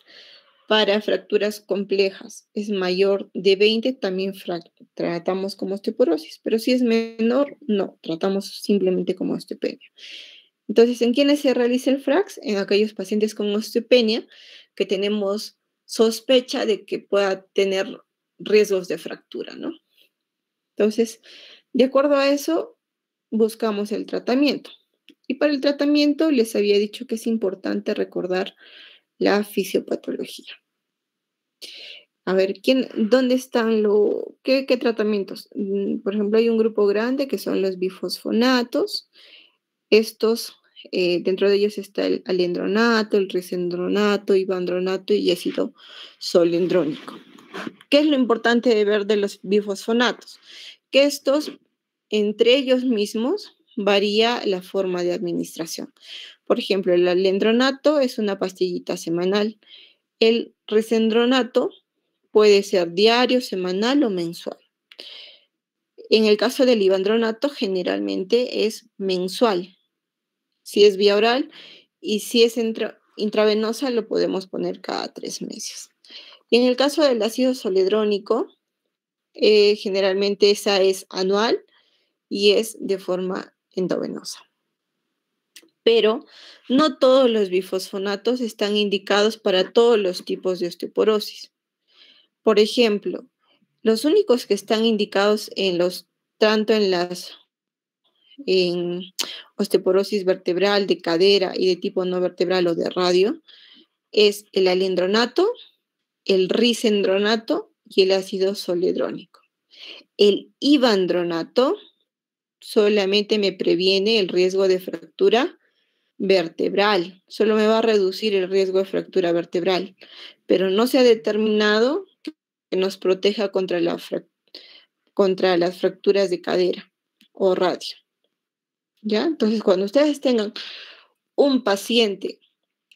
para fracturas complejas es mayor de 20, también tratamos como osteoporosis. Pero si es menor, no, tratamos simplemente como osteopenia. Entonces, ¿en quiénes se realiza el FRAX? En aquellos pacientes con osteopenia que tenemos sospecha de que pueda tener riesgos de fractura, ¿no? Entonces, de acuerdo a eso, buscamos el tratamiento. Y para el tratamiento les había dicho que es importante recordar la fisiopatología. A ver, ¿dónde están qué tratamientos? Por ejemplo, hay un grupo grande que son los bifosfonatos. Estos, dentro de ellos está el alendronato, el risendronato, ivandronato y ácido solendrónico. ¿Qué es lo importante de ver de los bifosfonatos? Que estos, entre ellos mismos, varía la forma de administración. Por ejemplo, el alendronato es una pastillita semanal. El risendronato puede ser diario, semanal o mensual. En el caso del ivandronato, generalmente es mensual. Si es vía oral y si es intravenosa, lo podemos poner cada 3 meses. Y en el caso del ácido zoledrónico, generalmente esa es anual y es de forma endovenosa. Pero no todos los bifosfonatos están indicados para todos los tipos de osteoporosis. Por ejemplo, los únicos que están indicados tanto en osteoporosis vertebral, de cadera y de tipo no vertebral o de radio, es el alendronato, el risendronato y el ácido zoledrónico. El ivandronato solamente me previene el riesgo de fractura vertebral, solo me va a reducir el riesgo de fractura vertebral, pero no se ha determinado que nos proteja contra las fracturas de cadera o radio. ¿Ya? Entonces, cuando ustedes tengan un paciente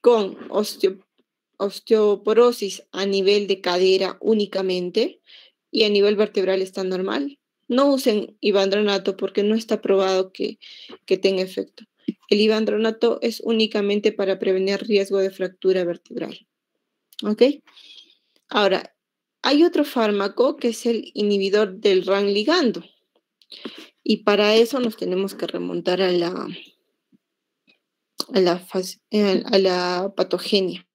con osteoporosis a nivel de cadera únicamente y a nivel vertebral está normal, no usen ivandronato porque no está probado que tenga efecto. El ivandronato es únicamente para prevenir riesgo de fractura vertebral. ¿Ok? Ahora, hay otro fármaco que es el inhibidor del RAN ligando. Y para eso nos tenemos que remontar a la patogenia.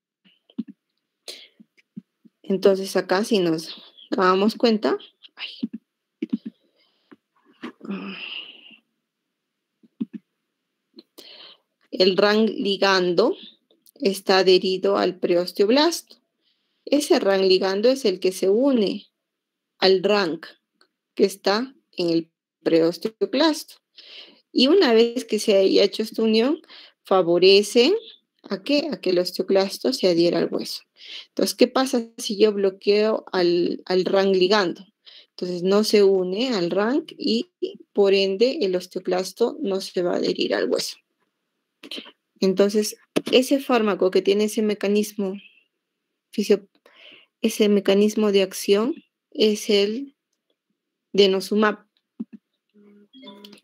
Entonces acá si nos damos cuenta, el RAN ligando está adherido al preosteoblasto. Ese RAN ligando es el que se une al RANK que está en el preosteoclasto. Y una vez que se haya hecho esta unión, favorecen ¿a qué? A que el osteoclasto se adhiera al hueso. Entonces, ¿qué pasa si yo bloqueo al RANG ligando? Entonces, no se une al RANG y, por ende, el osteoclasto no se va a adherir al hueso. Entonces, ese fármaco que tiene ese mecanismo de acción es el denosumab,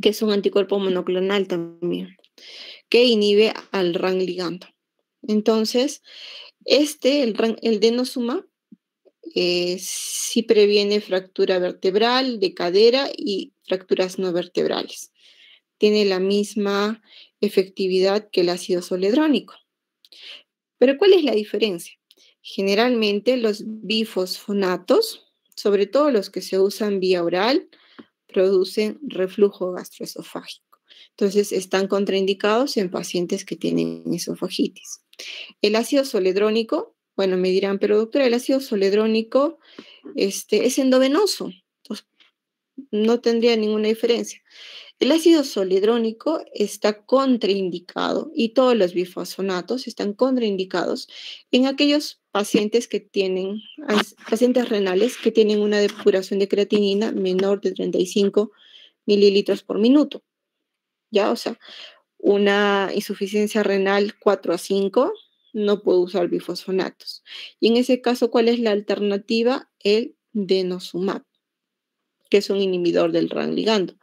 que es un anticuerpo monoclonal también, que inhibe al RANG ligando. Entonces, el denosumab, sí previene fractura vertebral de cadera y fracturas no vertebrales. Tiene la misma efectividad que el ácido zoledrónico. Pero ¿cuál es la diferencia? Generalmente los bifosfonatos, sobre todo los que se usan vía oral, producen reflujo gastroesofágico. Entonces están contraindicados en pacientes que tienen esofagitis. El ácido zoledrónico, bueno, me dirán, pero doctora, el ácido zoledrónico es endovenoso, entonces no tendría ninguna diferencia. El ácido zoledrónico está contraindicado y todos los bifosfonatos están contraindicados en aquellos pacientes pacientes renales que tienen una depuración de creatinina menor de 35 mililitros por minuto. ¿Ya? O sea, una insuficiencia renal 4 a 5, no puedo usar bifosfonatos. Y en ese caso, ¿cuál es la alternativa? El denosumab, que es un inhibidor del RAN ligando.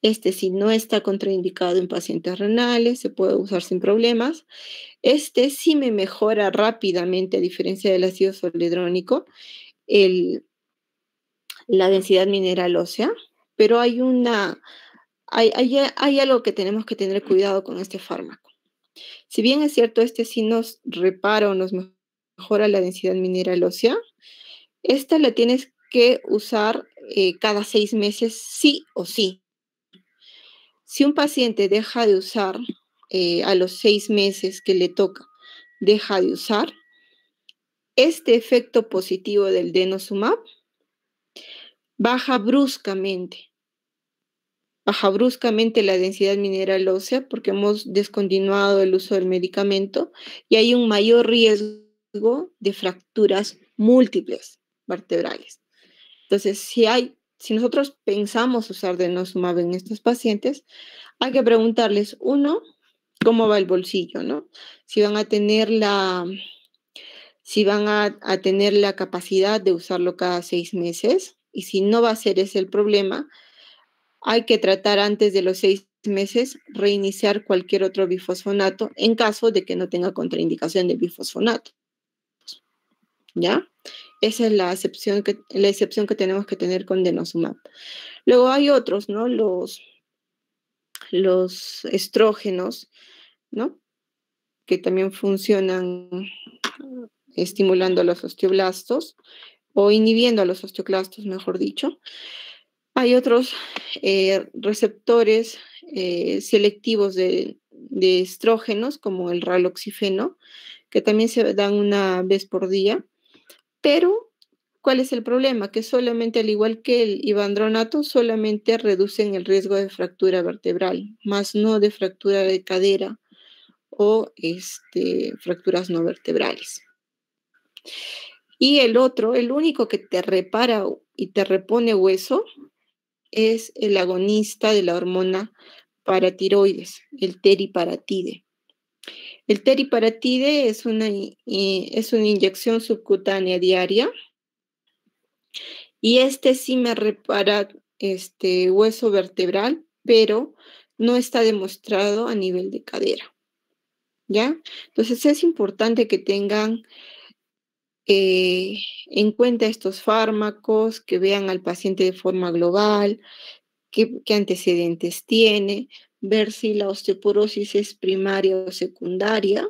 Si no está contraindicado en pacientes renales, se puede usar sin problemas. Sí me mejora rápidamente, a diferencia del ácido zoledrónico, la densidad mineral ósea, pero hay algo que tenemos que tener cuidado con este fármaco. Si bien es cierto, sí nos repara o nos mejora la densidad mineral ósea, esta la tienes que usar cada 6 meses, sí o sí. Si un paciente deja de usar a los 6 meses que le toca, deja de usar, este efecto positivo del denosumab baja bruscamente la densidad mineral ósea porque hemos descontinuado el uso del medicamento y hay un mayor riesgo de fracturas múltiples vertebrales. Entonces, si nosotros pensamos usar denosumab en estos pacientes, hay que preguntarles, uno, cómo va el bolsillo, ¿no? Si van a tener la capacidad de usarlo cada 6 meses, y si no va a ser ese el problema, hay que tratar antes de los 6 meses, reiniciar cualquier otro bifosfonato en caso de que no tenga contraindicación de bifosfonato. ¿Ya? Esa es la excepción que tenemos que tener con denosumab. Luego hay otros, ¿no? Los estrógenos, ¿no? Que también funcionan estimulando a los osteoblastos o inhibiendo a los osteoclastos, mejor dicho. Hay otros receptores selectivos de estrógenos, como el raloxifeno, que también se dan una vez por día. Pero, ¿cuál es el problema? Que solamente, al igual que el ivandronato, solamente reducen el riesgo de fractura vertebral, más no de fractura de cadera o fracturas no vertebrales. Y el único que te repara y te repone hueso, es el agonista de la hormona paratiroides, el teriparatide. El teriparatide es una inyección subcutánea diaria y sí me repara hueso vertebral, pero no está demostrado a nivel de cadera. ¿Ya? Entonces es importante que tengan en cuenta estos fármacos, que vean al paciente de forma global, qué antecedentes tiene, ver si la osteoporosis es primaria o secundaria,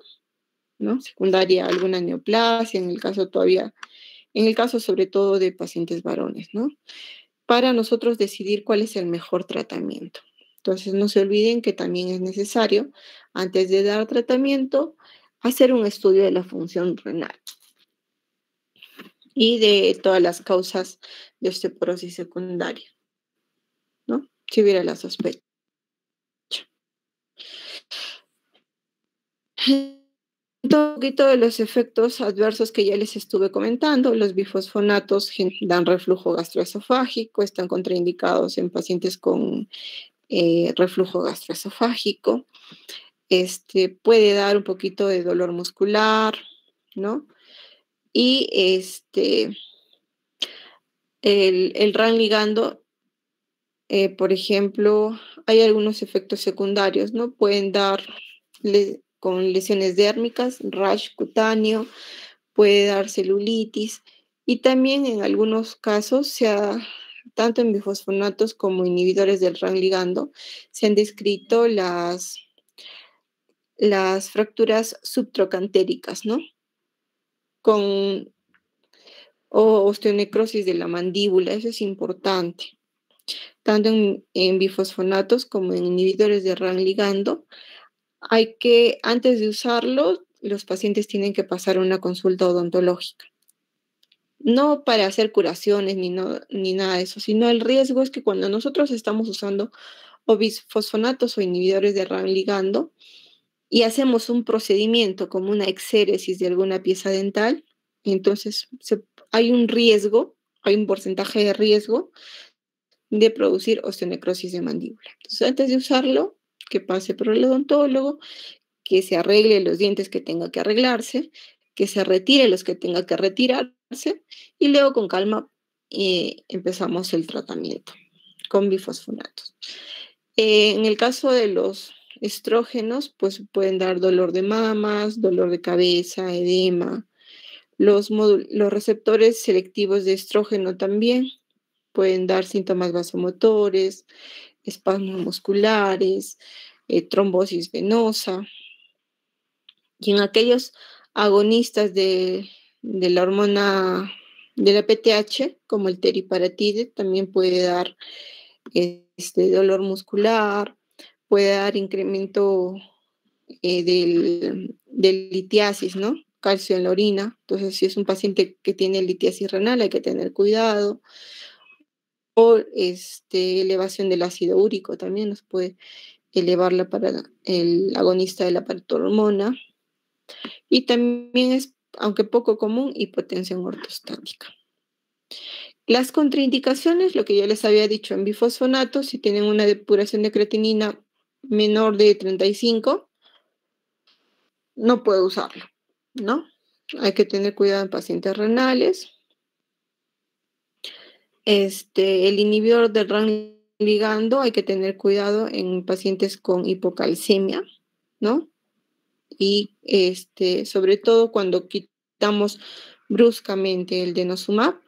¿no? Secundaria alguna neoplasia, en el caso sobre todo de pacientes varones, ¿no? Para nosotros decidir cuál es el mejor tratamiento. Entonces, no se olviden que también es necesario, antes de dar tratamiento, hacer un estudio de la función renal y de todas las causas de osteoporosis secundaria, ¿no? Si hubiera la sospecha. Un poquito de los efectos adversos que ya les estuve comentando. Los bifosfonatos dan reflujo gastroesofágico, están contraindicados en pacientes con reflujo gastroesofágico. Puede dar un poquito de dolor muscular, ¿no? Y el RAN ligando, por ejemplo, hay algunos efectos secundarios, ¿no? Pueden dar con lesiones dérmicas, rash cutáneo, puede dar celulitis y también en algunos casos, tanto en bifosfonatos como inhibidores del RAN ligando, se han descrito las fracturas subtrocantéricas, ¿no? O osteonecrosis de la mandíbula, eso es importante. Tanto en bifosfonatos como en inhibidores de RAN ligando, antes de usarlo, los pacientes tienen que pasar una consulta odontológica. No para hacer curaciones ni nada de eso, sino el riesgo es que cuando nosotros estamos usando o bifosfonatos o inhibidores de RAN ligando y hacemos un procedimiento como una exéresis de alguna pieza dental, entonces hay un riesgo, hay un porcentaje de riesgo de producir osteonecrosis de mandíbula. Entonces, antes de usarlo, que pase por el odontólogo, que se arregle los dientes que tenga que arreglarse, que se retire los que tenga que retirarse y luego con calma empezamos el tratamiento con bifosfonatos. En el caso de los estrógenos, pues pueden dar dolor de mamas, dolor de cabeza, edema. Los receptores selectivos de estrógeno también pueden dar síntomas vasomotores, espasmos musculares, trombosis venosa. Y en aquellos agonistas de la hormona de la PTH, como el teriparatide, también puede dar dolor muscular, puede dar incremento del litiasis, ¿no? Calcio en la orina. Entonces, si es un paciente que tiene litiasis renal, hay que tener cuidado. O elevación del ácido úrico también nos puede elevarla para el agonista de la paratormona. Y también es, aunque poco común, hipotensión ortostática. Las contraindicaciones, lo que ya les había dicho en bifosfonatos, si tienen una depuración de creatinina menor de 35, no puede usarlo, ¿no? Hay que tener cuidado en pacientes renales. El inhibidor del RAN ligando hay que tener cuidado en pacientes con hipocalcemia, ¿no? Y sobre todo cuando quitamos bruscamente el denosumab,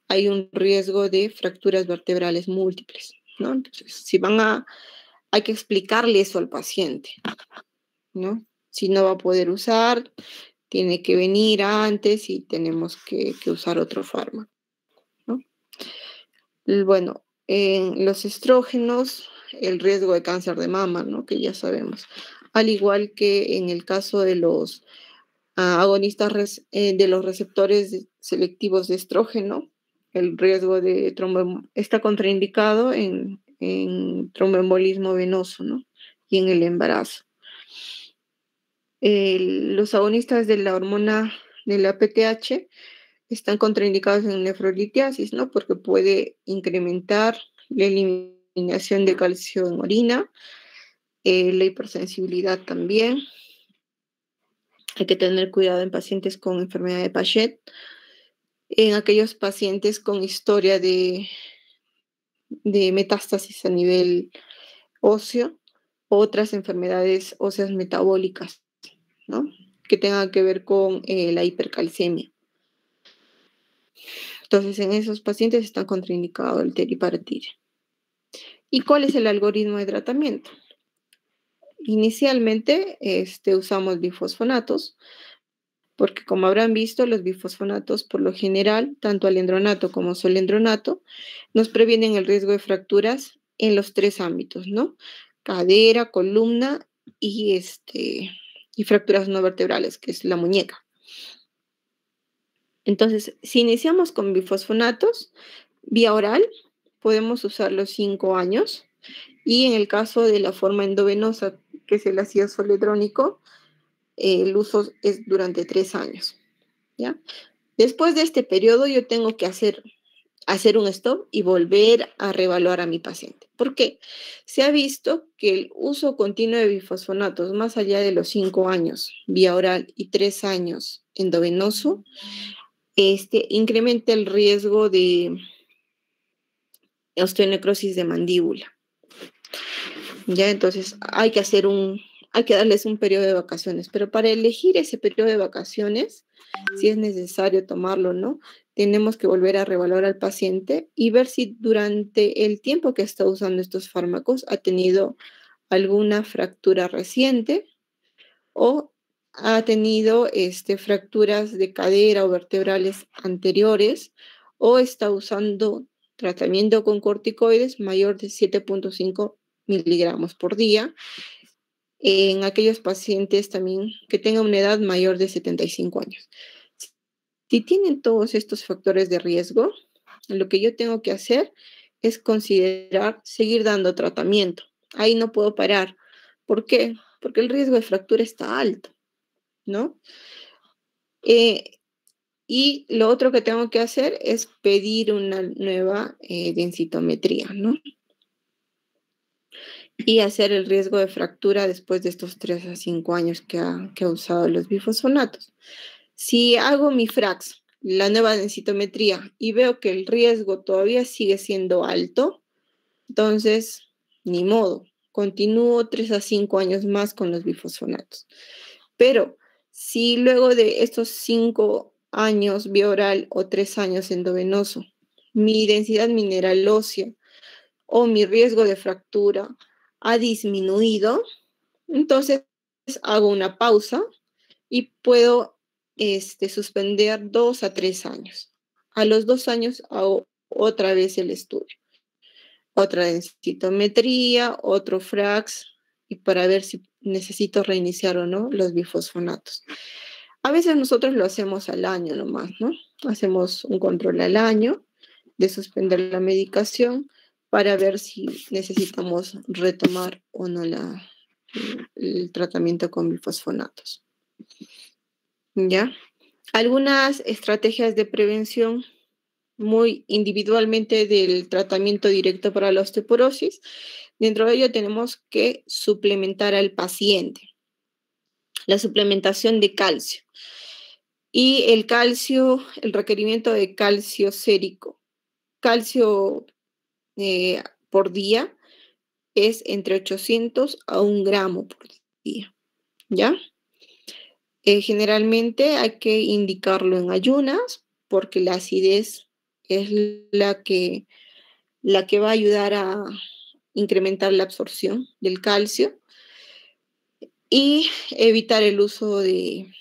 hay un riesgo de fracturas vertebrales múltiples, ¿no? Entonces, hay que explicarle eso al paciente, ¿no? Si no va a poder usar, tiene que venir antes y tenemos que usar otro fármaco, ¿no? Bueno, en los estrógenos, el riesgo de cáncer de mama, ¿no? Que ya sabemos. Al igual que en el caso de los agonistas de los receptores selectivos de estrógeno, el riesgo de está contraindicado en tromboembolismo venoso, ¿no? Y en el embarazo. Los agonistas de la hormona de la PTH están contraindicados en nefrolitiasis, ¿no? Porque puede incrementar la eliminación de calcio en orina, la hipersensibilidad también. Hay que tener cuidado en pacientes con enfermedad de Paget, en aquellos pacientes con historia de metástasis a nivel óseo, otras enfermedades óseas metabólicas, ¿no? Que tengan que ver con la hipercalcemia. Entonces, en esos pacientes está contraindicado el teriparatide. ¿Y cuál es el algoritmo de tratamiento? Inicialmente usamos bifosfonatos, porque como habrán visto, los bifosfonatos por lo general, tanto alendronato como solendronato, nos previenen el riesgo de fracturas en los 3 ámbitos, ¿no? Cadera, columna y fracturas no vertebrales, que es la muñeca. Entonces, si iniciamos con bifosfonatos, vía oral, podemos usarlos 5 años. Y en el caso de la forma endovenosa, que es el ácido zoledrónico, el uso es durante 3 años, ¿ya? Después de este periodo yo tengo que hacer un stop y volver a reevaluar a mi paciente. ¿Por qué? Se ha visto que el uso continuo de bifosfonatos más allá de los 5 años vía oral y 3 años endovenoso, incrementa el riesgo de osteonecrosis de mandíbula. Ya, entonces hay que darles un periodo de vacaciones, pero para elegir ese periodo de vacaciones, si es necesario tomarlo o no, tenemos que volver a reevaluar al paciente y ver si durante el tiempo que está usando estos fármacos ha tenido alguna fractura reciente o ha tenido fracturas de cadera o vertebrales anteriores o está usando tratamiento con corticoides mayor de 7.5 miligramos por día en aquellos pacientes también que tengan una edad mayor de 75 años. Si tienen todos estos factores de riesgo, lo que yo tengo que hacer es considerar seguir dando tratamiento. Ahí no puedo parar. ¿Por qué? Porque el riesgo de fractura está alto, ¿no? Y lo otro que tengo que hacer es pedir una nueva densitometría, ¿no? Y hacer el riesgo de fractura después de estos 3 a 5 años que ha usado los bifosfonatos. Si hago mi FRAX, la nueva densitometría, y veo que el riesgo todavía sigue siendo alto, entonces, ni modo, continúo 3 a 5 años más con los bifosfonatos. Pero si luego de estos 5 años vía oral o 3 años endovenoso, mi densidad mineral ósea o mi riesgo de fractura ha disminuido, entonces hago una pausa y puedo suspender 2 a 3 años. A los 2 años hago otra vez el estudio. Otra densitometría, otro FRAX, y para ver si necesito reiniciar o no los bifosfonatos. A veces nosotros lo hacemos al año nomás, ¿no? Hacemos un control al año de suspender la medicación para ver si necesitamos retomar o no el tratamiento con bifosfonatos. ¿Ya? Algunas estrategias de prevención muy individualmente del tratamiento directo para la osteoporosis. Dentro de ello tenemos que suplementar al paciente. La suplementación de calcio. Y el calcio, el requerimiento de calcio sérico. Calcio por día es entre 800 a 1 gramo por día. ¿Ya? Generalmente hay que indicarlo en ayunas porque la acidez es la que va a ayudar a incrementar la absorción del calcio y evitar el uso de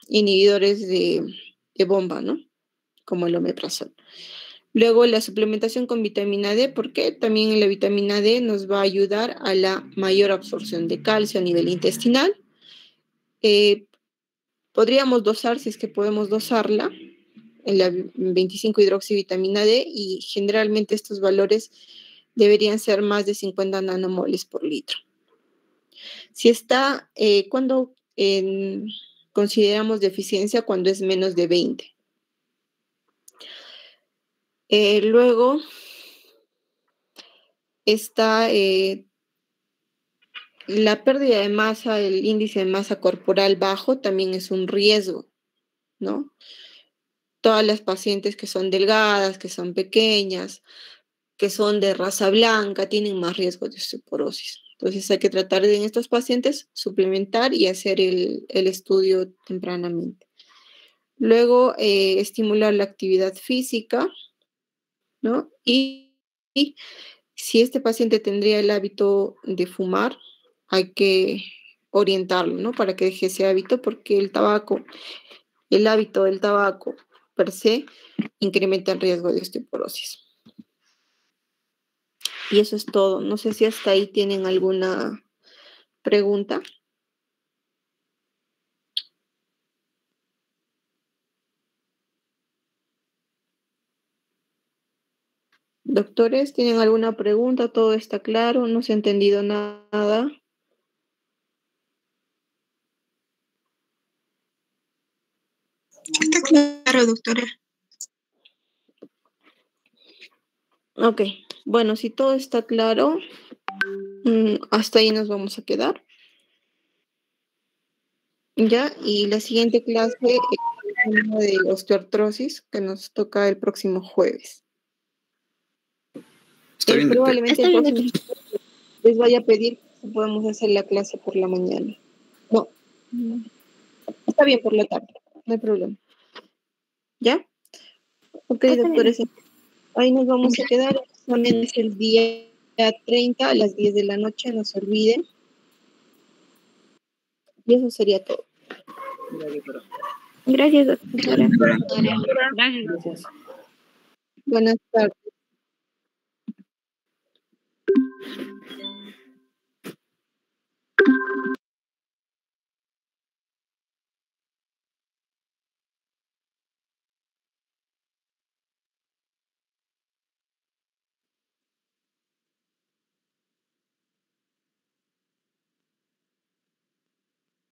inhibidores de bomba, ¿no? Como el omeprazol. Luego la suplementación con vitamina D, porque también la vitamina D nos va a ayudar a la mayor absorción de calcio a nivel intestinal. Podríamos dosar, si es que podemos dosarla, en la 25-hidroxivitamina D, y generalmente estos valores deberían ser más de 50 nanomoles por litro. Si está, cuando consideramos deficiencia, cuando es menos de 20. Luego está la pérdida de masa, el índice de masa corporal bajo también es un riesgo, ¿no? Todas las pacientes que son delgadas, que son pequeñas, que son de raza blanca, tienen más riesgo de osteoporosis. Entonces hay que tratar de en estos pacientes suplementar y hacer el estudio tempranamente. Luego estimular la actividad física, ¿no? Y si este paciente tendría el hábito de fumar, hay que orientarlo, ¿no? Para que deje ese hábito, porque el hábito del tabaco per se incrementa el riesgo de osteoporosis. Y eso es todo. No sé si hasta ahí tienen alguna pregunta. Doctores, ¿tienen alguna pregunta? ¿Todo está claro? ¿No se ha entendido nada? Está claro, doctora. Ok, bueno, si todo está claro, hasta ahí nos vamos a quedar. Ya, y la siguiente clase es una de osteoartrosis que nos toca el próximo jueves. Está bien, Probablemente Está el bien, próximo jueves les vaya a pedir si podemos hacer la clase por la mañana. No, está bien por la tarde, no hay problema. ¿Ya? Ok, Está bien. doctores, ahí nos vamos a quedar. El examen es el día 30 a las 10 de la noche, no se olviden. Y eso sería todo. Gracias, doctora. Gracias. Buenas tardes.